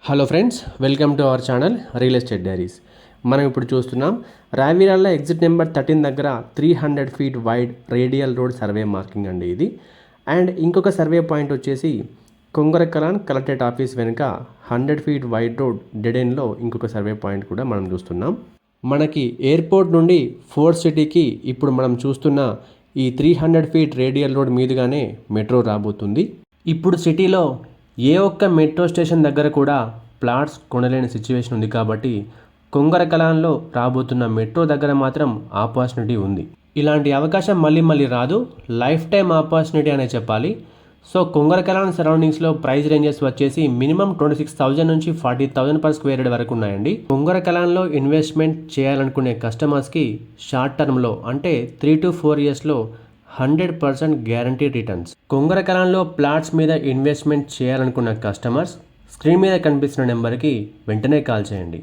Hello friends, welcome to our channel real estate diaries. మనం ఇప్పుడు చూస్తున్నాం రావిరాల ఎగ్జిట్ నెంబర్ 13 దగ్గర 300 feet wide radial road survey marking అండి ఇది. అండ్ ఇంకొక సర్వే పాయింట్ వచ్చేసి కొంగరకలాన్ కలెక్టరేట్ ఆఫీస్ వెనుక 100 ఫీట్ వైడ్ రోడ్ డెడ్ ఎండ్లో ఇంకొక సర్వే పాయింట్ కూడా మనం చూస్తున్నాం. మనకి ఎయిర్పోర్ట్ నుండి ఫోర్త్ సిటీకి ఇప్పుడు మనం చూస్తున్న ఈ 300 ఫీట్ రేడియల్ రోడ్ మీదుగానే మెట్రో రాబోతుంది. ఇప్పుడు సిటీలో ఏ ఒక్క మెట్రో స్టేషన్ దగ్గర కూడా ప్లాట్స్ కొనలేని సిచ్యువేషన్ ఉంది కాబట్టి కొంగరకలాన్లో రాబోతున్న మెట్రో దగ్గర మాత్రం ఆపర్చునిటీ ఉంది. ఇలాంటి అవకాశం మళ్ళీ రాదు, లైఫ్ టైం ఆపర్చునిటీ అనే చెప్పాలి. సో కొంగరకలాన్ సరౌండింగ్స్లో ప్రైస్ రేంజెస్ వచ్చేసి మినిమం 26,000 నుంచి 40,000 పర్ స్క్వేర్ యార్డ్ వరకు ఉన్నాయండి. కొంగరకలాన్లో ఇన్వెస్ట్మెంట్ చేయాలనుకునే కస్టమర్స్కి షార్ట్ టర్మ్లో అంటే 3 to 4 ఇయర్స్లో 100% గ్యారంటీ రిటర్న్స్. కొంగరకలాన్లో ప్లాట్స్ మీద ఇన్వెస్ట్మెంట్ చేయాలనుకున్న కస్టమర్స్ స్క్రీన్ మీద కనిపిస్తున్న నెంబర్కి వెంటనే కాల్ చేయండి.